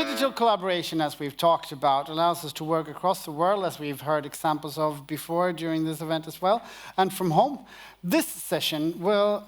Digital collaboration, as we've talked about, allows us to work across the world, as we've heard examples of before during this event as well, and from home. This session will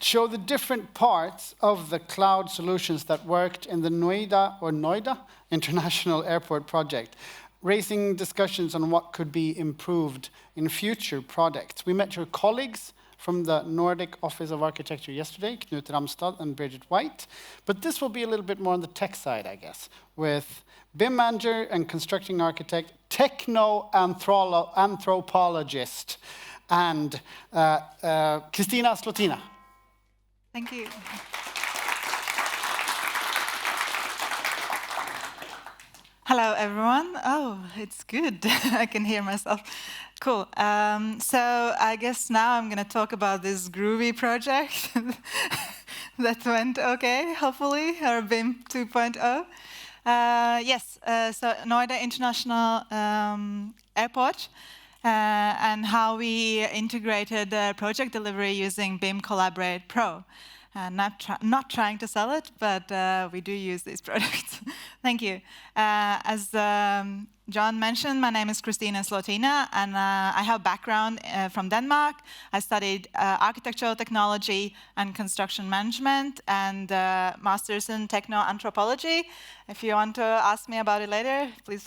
show the different parts of the cloud solutions that worked in the Noida International Airport project, raising discussions on what could be improved in future projects. We met your colleagues from the Nordic Office of Architecture yesterday, Knut Ramstad and Bridget White. But this will be a little bit more on the tech side, I guess, with BIM manager and constructing architect, techno-anthropologist, and Kristine Slotina. Thank you. Hello, everyone. Oh, it's good. I can hear myself. Cool. So I guess now I'm going to talk about this groovy project that went okay, hopefully, our BIM 2.0. Yes, so Noida International Airport and how we integrated project delivery using BIM Collaborate Pro. Not trying to sell it, but we do use these products. Thank you. As John mentioned, my name is Kristine Slotina, and I have background from Denmark. I studied architectural technology and construction management and masters in techno-anthropology. If you want to ask me about it later, please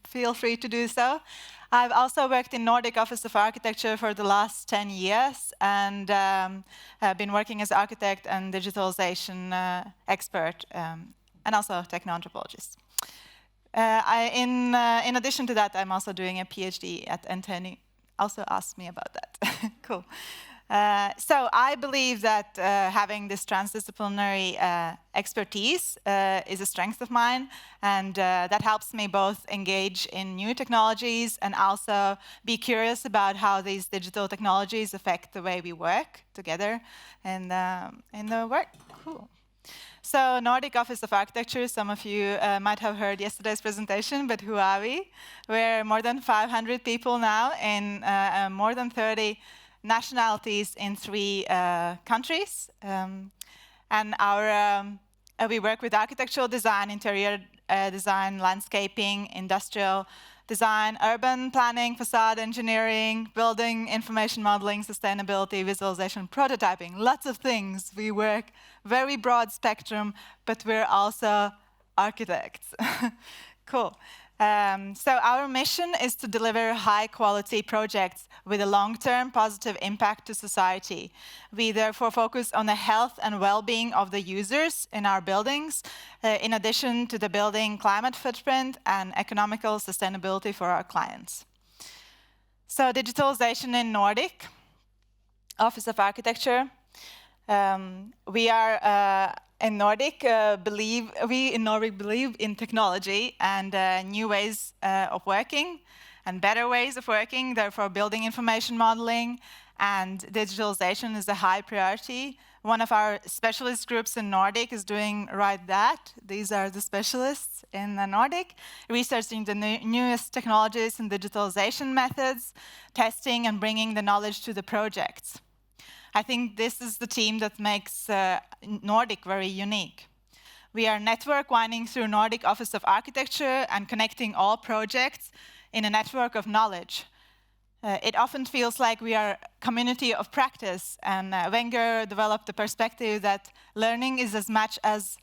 feel free to do so. I've also worked in Nordic Office of Architecture for the last 10 years and have been working as architect and digitalization expert and also techno-anthropologist. In addition to that, I'm also doing a PhD at NTNU. Also ask me about that. Cool. So I believe that having this transdisciplinary expertise is a strength of mine, and that helps me both engage in new technologies and also be curious about how these digital technologies affect the way we work together in the work. Cool. So Nordic Office of Architecture, some of you might have heard yesterday's presentation, but who are we? We're more than 500 people now in more than 30 nationalities in 3 countries. And we work with architectural design, interior design, landscaping, industrial design, urban planning, facade engineering, building, information modeling, sustainability, visualization, prototyping, lots of things. We work very broad spectrum, but we're also architects. Cool. So our mission is to deliver high-quality projects with a long-term positive impact to society. We therefore focus on the health and well-being of the users in our buildings, in addition to the building climate footprint and economical sustainability for our clients. So digitalization in Nordic Office of Architecture. We are in Nordic believe in technology and new ways of working and better ways of working. Therefore, building information modeling and digitalization is a high priority. One of our specialist groups in Nordic is doing right that. These are the specialists in the Nordic, researching the newest technologies and digitalization methods, testing and bringing the knowledge to the projects. I think this is the team that makes Nordic very unique. We are network winding through Nordic Office of Architecture and connecting all projects in a network of knowledge. It often feels like we are a community of practice, and Wenger developed the perspective that learning is as much as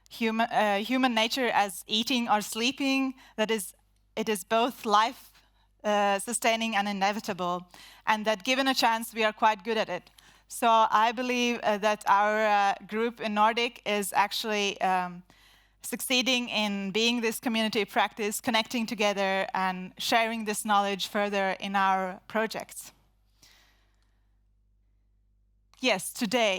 human nature as eating or sleeping, that it is both life sustaining and inevitable, and that given a chance, we are quite good at it. So I believe that our group in Nordic is actually succeeding in being this community practice, connecting together and sharing this knowledge further in our projects. Yes,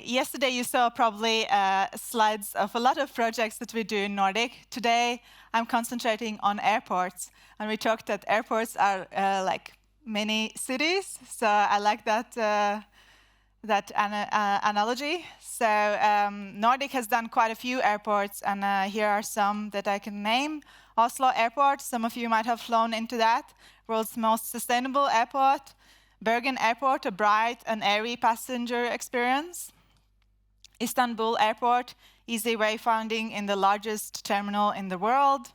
yesterday you saw probably slides of a lot of projects that we do in Nordic. Today I'm concentrating on airports, and we talked that airports are like mini cities, so I like that analogy. So Nordic has done quite a few airports, and here are some that I can name. Oslo Airport, some of you might have flown into that, world's most sustainable airport. Bergen Airport, a bright and airy passenger experience. Istanbul Airport, easy wayfinding in the largest terminal in the world.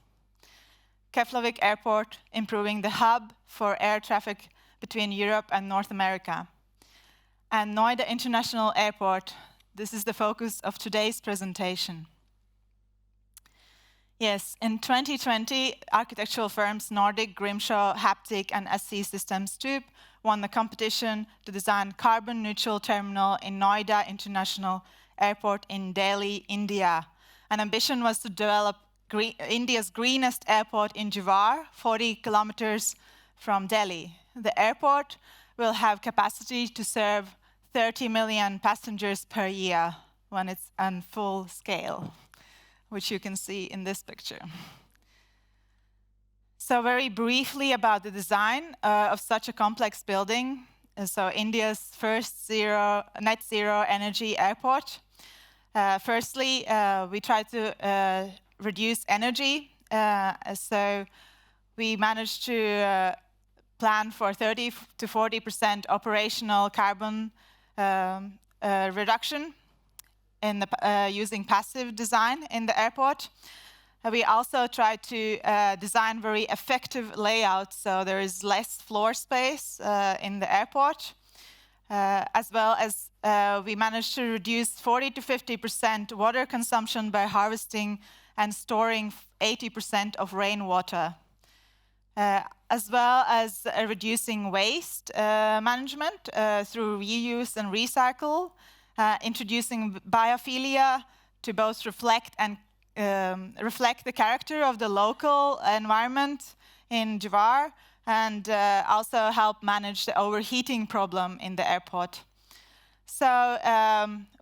Keflavik Airport, improving the hub for air traffic between Europe and North America. And Noida International Airport, this is the focus of today's presentation. Yes, in 2020, architectural firms Nordic, Grimshaw, Haptic and STUP won the competition to design carbon-neutral terminal in Noida International Airport in Delhi, India. An ambition was to develop India's greenest airport in Jawar, 40 kilometers from Delhi. The airport will have capacity to serve 30 million passengers per year when it's on full scale, which you can see in this picture. So very briefly about the design of such a complex building. So India's first net zero energy airport. Firstly, we try to reduce energy. So we managed to plan for 30 to 40% operational carbon reduction in the, using passive design in the airport. We also try to design very effective layouts, so there is less floor space in the airport, as well as we managed to reduce 40 to 50% water consumption by harvesting and storing 80% of rainwater, as well as reducing waste management through reuse and recycle, introducing biophilia to both reflect the character of the local environment in Jawar and also help manage the overheating problem in the airport. So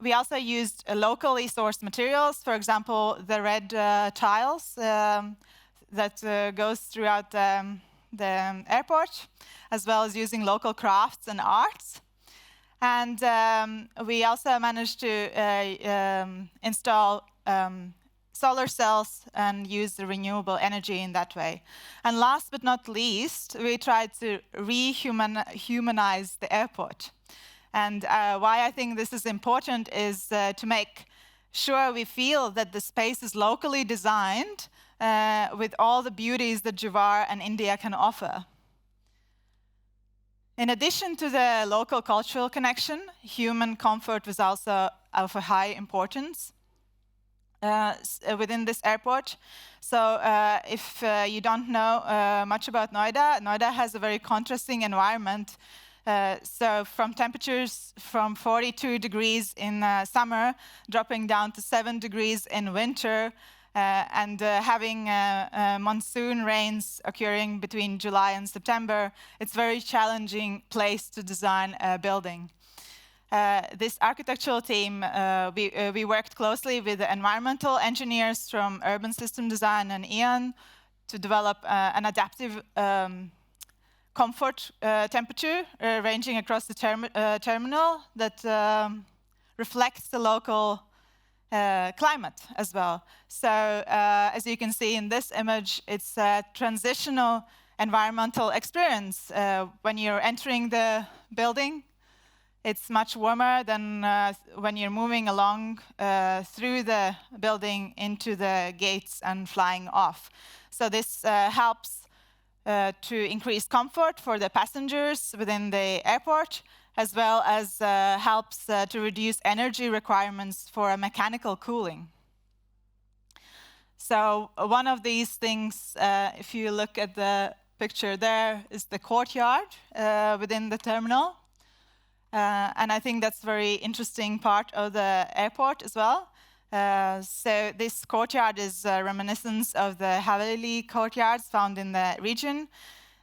we also used locally sourced materials, for example, the red tiles that goes throughout the airport, as well as using local crafts and arts. And we also managed to install solar cells and use the renewable energy in that way. And last but not least, we tried to humanize the airport. And why I think this is important is to make sure we feel that the space is locally designed with all the beauties that Jawar and India can offer. In addition to the local cultural connection, human comfort was also of a high importance within this airport. So if you don't know much about Noida, Noida has a very contrasting environment. So from temperatures from 42 degrees in summer, dropping down to 7 degrees in winter, and having monsoon rains occurring between July and September, it's a very challenging place to design a building. This architectural team, we worked closely with the environmental engineers from Urban System Design and IAN to develop an adaptive comfort temperature ranging across the terminal that reflects the local climate as well. So as you can see in this image, it's a transitional environmental experience. When you're entering the building, it's much warmer than when you're moving along through the building into the gates and flying off. So this helps to increase comfort for the passengers within the airport, as well as helps to reduce energy requirements for mechanical cooling. So one of these things, if you look at the picture there, is the courtyard within the terminal. And I think that's a very interesting part of the airport as well. So this courtyard is a reminiscence of the Haveli courtyards found in the region.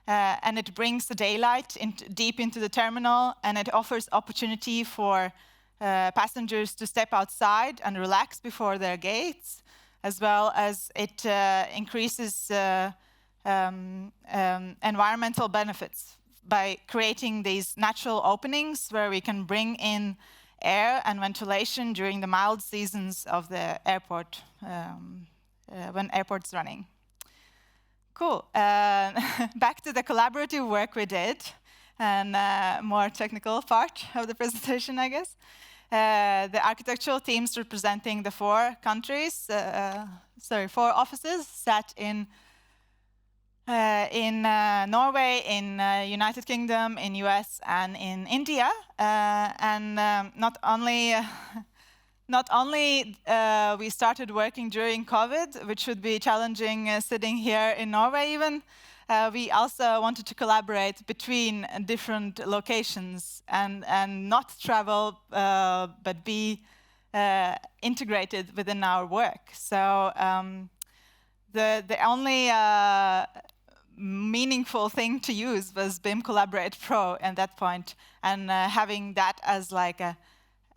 And it brings the daylight deep into the terminal, and it offers opportunity for passengers to step outside and relax before their gates, as well as it increases environmental benefits by creating these natural openings where we can bring in air and ventilation during the mild seasons of the airport, when airport's running. Cool. Back to the collaborative work we did, and more technical part of the presentation, I guess. the architectural teams representing the 4 countries, 4 offices sat in Norway, in United Kingdom, in US, and in India. Not only we started working during COVID, which would be challenging sitting here in Norway even, we also wanted to collaborate between different locations and not travel, but be integrated within our work. So the only meaningful thing to use was BIM Collaborate Pro at that point, and having that as like a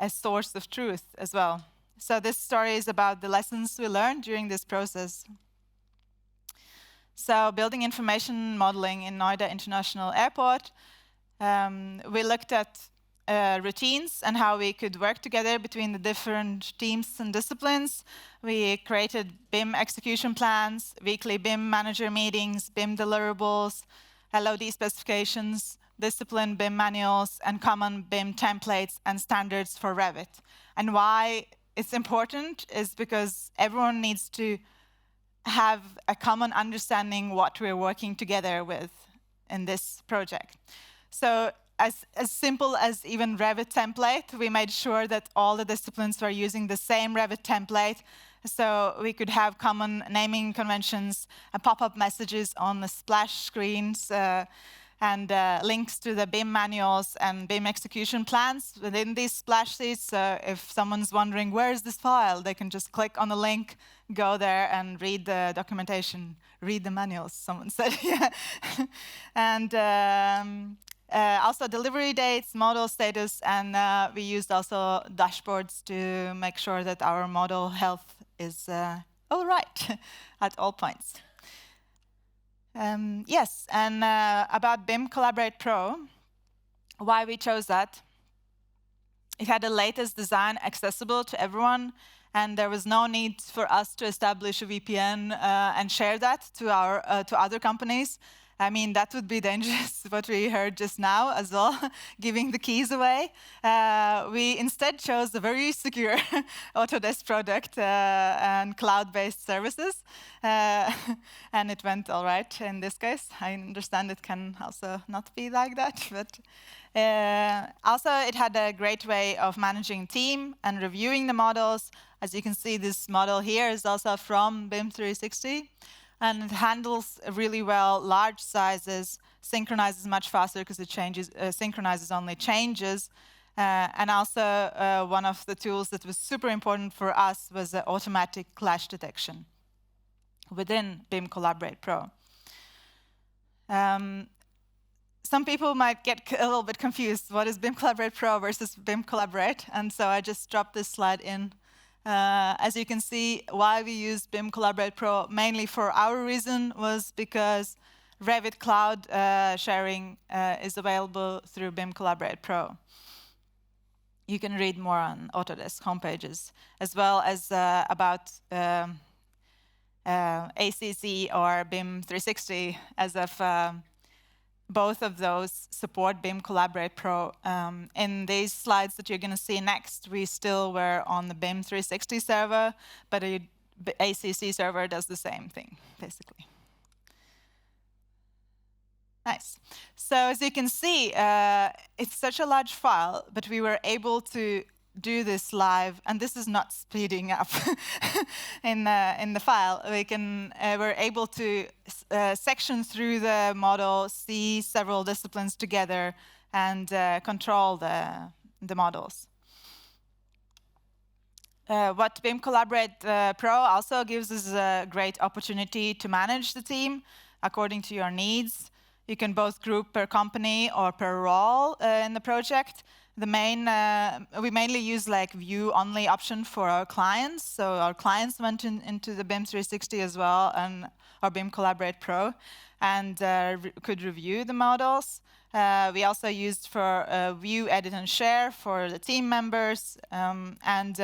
source of truth as well. So this story is about the lessons we learned during this process. So building information modeling in Noida International Airport, we looked at routines and how we could work together between the different teams and disciplines. We created BIM execution plans, weekly BIM manager meetings, BIM deliverables, LOD specifications, discipline BIM manuals, and common BIM templates and standards for Revit. And why it's important is because everyone needs to have a common understanding what we're working together with in this project. So as simple as even Revit template, we made sure that all the disciplines were using the same Revit template, so we could have common naming conventions and pop-up messages on the splash screens, and links to the BIM manuals and BIM execution plans within these splash sheets. So if someone's wondering, where is this file? They can just click on the link, go there and read the documentation, read the manuals, someone said. And also delivery dates, model status, and we used also dashboards to make sure that our model health is all right at all points. Yes, and about BIM Collaborate Pro, why we chose that. It had the latest design accessible to everyone, and there was no need for us to establish a VPN and share that to other companies. I mean, that would be dangerous, what we heard just now as well, giving the keys away. We instead chose a very secure Autodesk product and cloud-based services. And it went all right in this case. I understand it can also not be like that, but also it had a great way of managing team and reviewing the models. As you can see, this model here is also from BIM 360. And it handles really well large sizes, synchronizes much faster because it synchronizes only changes. And also one of the tools that was super important for us was the automatic clash detection within BIM Collaborate Pro. Some people might get a little bit confused. What is BIM Collaborate Pro versus BIM Collaborate? And so I just dropped this slide in. As you can see, why we used BIM Collaborate Pro mainly for our reason was because Revit Cloud sharing is available through BIM Collaborate Pro. You can read more on Autodesk homepages, as well as about ACC or BIM 360, as of both of those support BIM Collaborate Pro. In these slides that you're going to see next, we still were on the BIM 360 server, but the ACC server does the same thing, basically. Nice. So as you can see, it's such a large file, but we were able to do this live, and this is not speeding up in the file. We're able to section through the model, see several disciplines together, and control the models. What BIM Collaborate Pro also gives us a great opportunity to manage the team according to your needs. You can both group per company or per role in the project. We mainly use like view-only option for our clients. So our clients went into the BIM 360 as well, and our BIM Collaborate Pro, and could review the models. We also used for view, edit, and share for the team members, and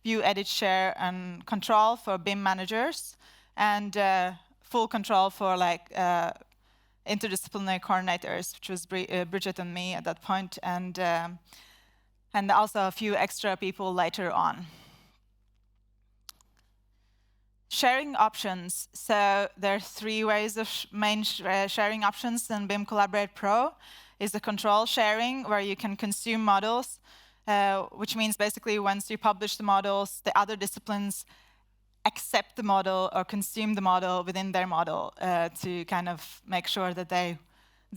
view, edit, share, and control for BIM managers, and full control for like interdisciplinary coordinators, which was Bridget and me at that point, and and also a few extra people later on. Sharing options. So there are 3 ways of main sharing options in BIM Collaborate Pro. Is the control sharing, where you can consume models, which means basically once you publish the models, the other disciplines accept the model or consume the model within their model to kind of make sure that they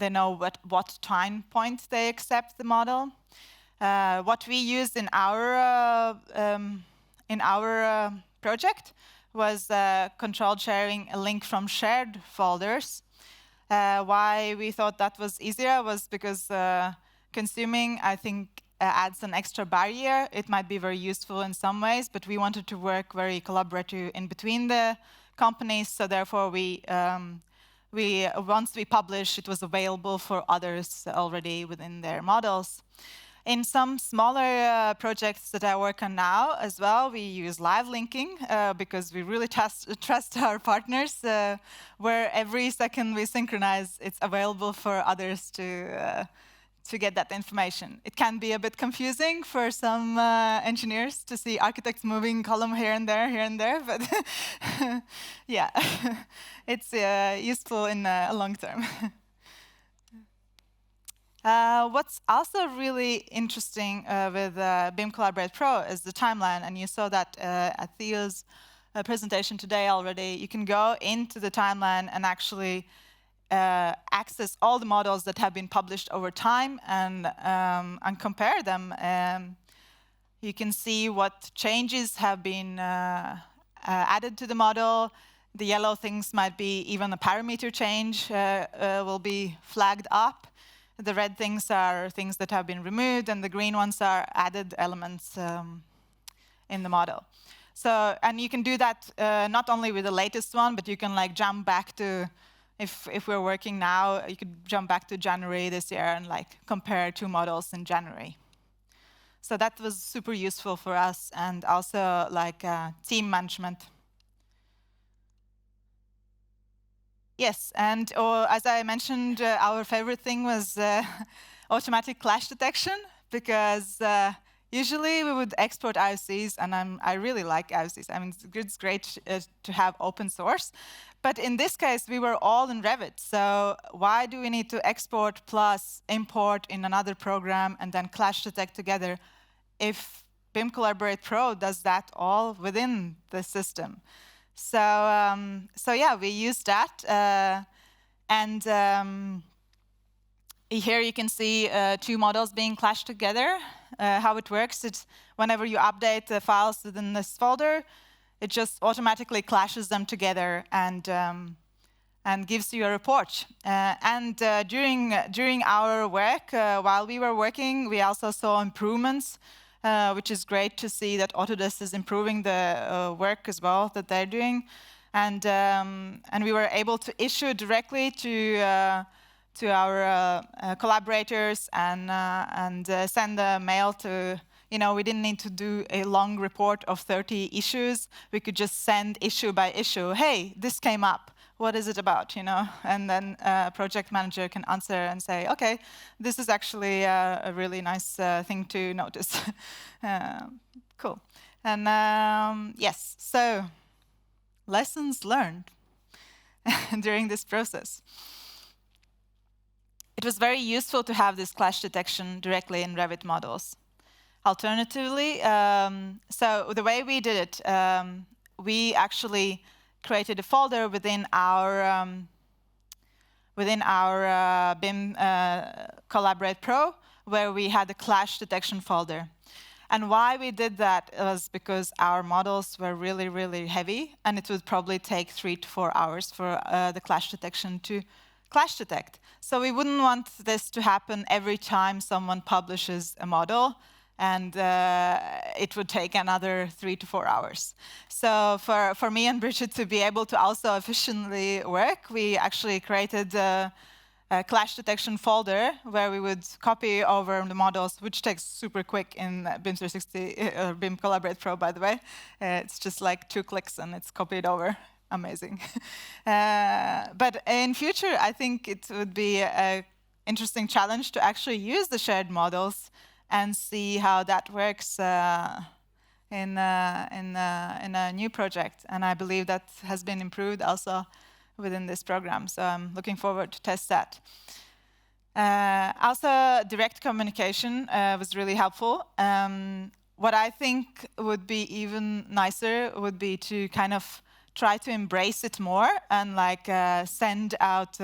know what time point they accept the model. What we used in our project was controlled sharing a link from shared folders. Why we thought that was easier was because consuming, I think, adds an extra barrier. It might be very useful in some ways, but we wanted to work very collaborative in between the companies, so therefore once we published, it was available for others already within their models. In some smaller projects that I work on now as well, we use live linking because we really trust our partners, where every second we synchronize, it's available for others to get that information. It can be a bit confusing for some engineers to see architects moving column here and there, but yeah, it's useful in a long term. What's also really interesting with BIM Collaborate Pro is the timeline, and you saw that at Theo's presentation today already. You can go into the timeline and actually access all the models that have been published over time and compare them. You can see what changes have been added to the model. The yellow things might be even a parameter change will be flagged up. The red things are things that have been removed, and the green ones are added elements in the model. So, and you can do that not only with the latest one, but you can like jump back to, if we're working now, you could jump back to January this year and like compare 2 models in January. So that was super useful for us, and also like team management. Yes, and as I mentioned, our favorite thing was automatic clash detection, because usually we would export IOCs, and I really like IOCs. I mean, it's great to have open source. But in this case, we were all in Revit. So why do we need to export plus import in another program and then clash detect together if BIM Collaborate Pro does that all within the system? So yeah, we use that, and here you can see 2 models being clashed together. How it works, it's whenever you update the files within this folder, it just automatically clashes them together and gives you a report. During our work, while we were working, we also saw improvements. Which is great to see that Autodesk is improving the work as well that they're doing, and we were able to issue directly to our collaborators and send a mail to. We didn't need to do a long report of 30 issues. We could just send issue by issue. Hey, this came up. What is it about? And then a project manager can answer and say, okay, this is actually a really nice thing to notice. Cool. And yes, so lessons learned during this process. It was very useful to have this clash detection directly in Revit models. Alternatively, so the way we did it, we actually created a folder within our BIM Collaborate Pro, where we had a clash detection folder. And why we did that was because our models were really, really heavy, and it would probably take 3 to 4 hours for the clash detection to clash detect. So we wouldn't want this to happen every time someone publishes a model, and it would take another 3 to 4 hours. So for me and Bridget to be able to also efficiently work, we actually created a clash detection folder where we would copy over the models, which takes super quick in BIM 360, or BIM Collaborate Pro, by the way. It's just like 2 clicks and it's copied over. Amazing. But in future, I think it would be an interesting challenge to actually use the shared models and see how that works in a new project. And I believe that has been improved also within this program. So I'm looking forward to test that. Also, direct communication was really helpful. What I think would be even nicer would be to kind of try to embrace it more and like send out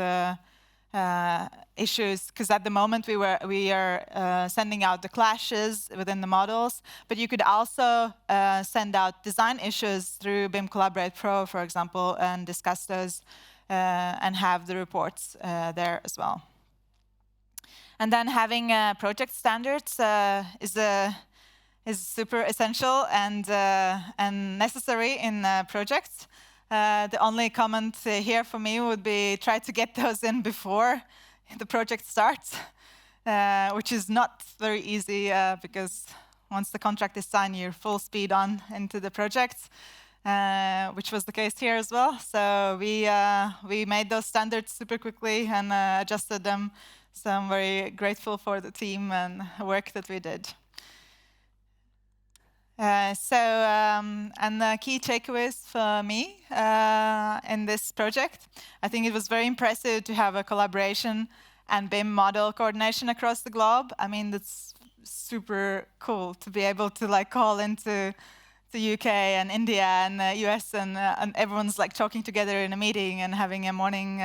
issues, because at the moment we are sending out the clashes within the models, but you could also send out design issues through BIM Collaborate Pro, for example, and discuss those and have the reports there as well. And then having project standards is super essential and necessary in projects. The only comment here for me would be try to get those in before the project starts, which is not very easy because once the contract is signed, you're full speed on into the project, which was the case here as well. So we made those standards super quickly and adjusted them. So I'm very grateful for the team and work that we did. And the key takeaways for me in this project, I think it was very impressive to have a collaboration and BIM model coordination across the globe. I mean, that's super cool to be able to like call into the UK and India and US and everyone's like talking together in a meeting and having a morning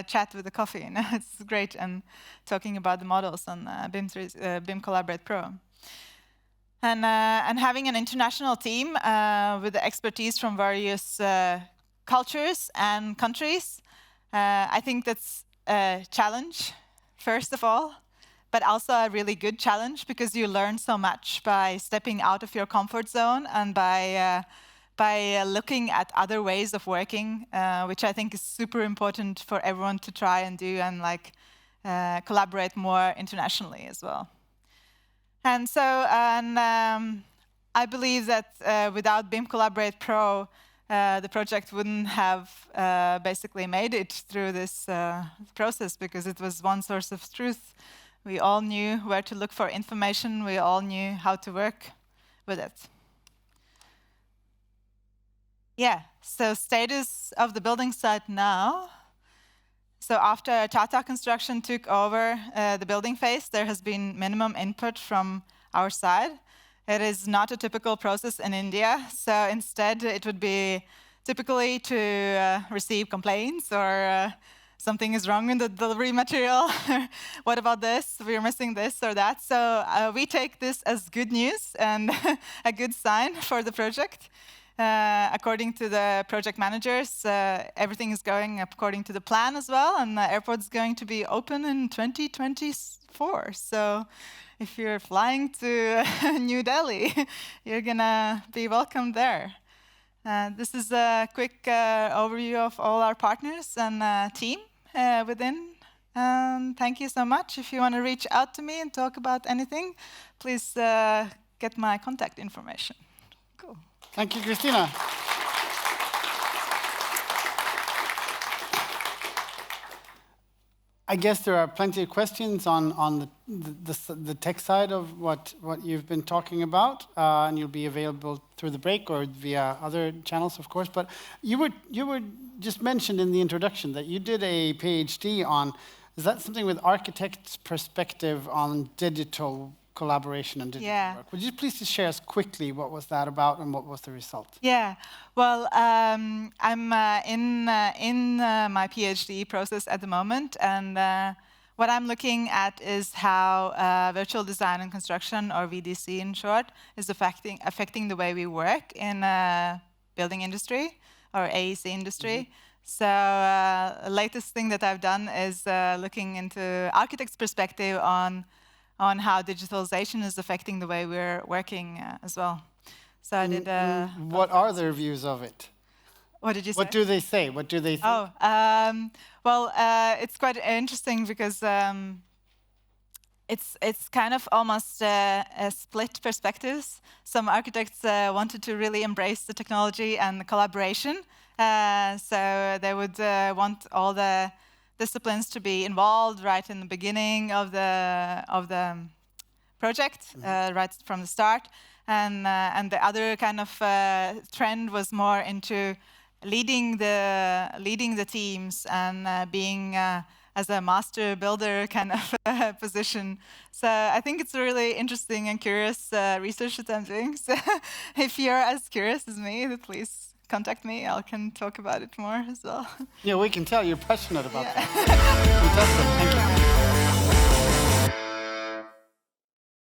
chat with a coffee. You know? It's great, and talking about the models on BIM Collaborate Pro. And having an international team with the expertise from various cultures and countries, I think that's a challenge, first of all, but also a really good challenge because you learn so much by stepping out of your comfort zone and by looking at other ways of working, which I think is super important for everyone to try and do and like collaborate more internationally as well. And so I believe that without BIM Collaborate Pro, the project wouldn't have basically made it through this process because it was one source of truth. We all knew where to look for information. We all knew how to work with it. Yeah, so status of the building site now. So after Tata Construction took over the building phase, there has been minimum input from our side. It is not a typical process in India. So instead, it would be typically to receive complaints or something is wrong in the delivery material. What about this? We're missing this or that. So we take this as good news and a good sign for the project. According to the project managers, everything is going according to the plan as well, and the airport's going to be open in 2024. So if you're flying to New Delhi, you're gonna be welcomed there. This is a quick overview of all our partners and team within. Thank you so much. If you want to reach out to me and talk about anything, please get my contact information. Cool. Thank you, Kristine. I guess there are plenty of questions on the tech side of what you've been talking about, and you'll be available through the break or via other channels, of course. But you were just mentioned in the introduction that you did a PhD on, is that something with architect's perspective on digital collaboration and digital work? Would you please just share us quickly what was that about and what was the result? Yeah, well, I'm in my PhD process at the moment, and what I'm looking at is how virtual design and construction, or VDC in short, is affecting the way we work in building industry or AEC industry. So the latest thing that I've done is looking into architect's perspective on how digitalization is affecting the way we're working as well. So I did. What are their views of it? What did you say? What do they say? What do they think? Oh, well, it's quite interesting because it's kind of almost a split perspectives. Some architects wanted to really embrace the technology and the collaboration, so they would want all the disciplines to be involved right in the beginning of the project right from the start. And the other kind of trend was more into leading the teams and being as a master builder kind of position. So I think it's a really interesting and curious research that I'm doing. So if you're as curious as me, then please contact me. I can talk about it more as well. Yeah, we can tell you're passionate about that. Fantastic. Thank you.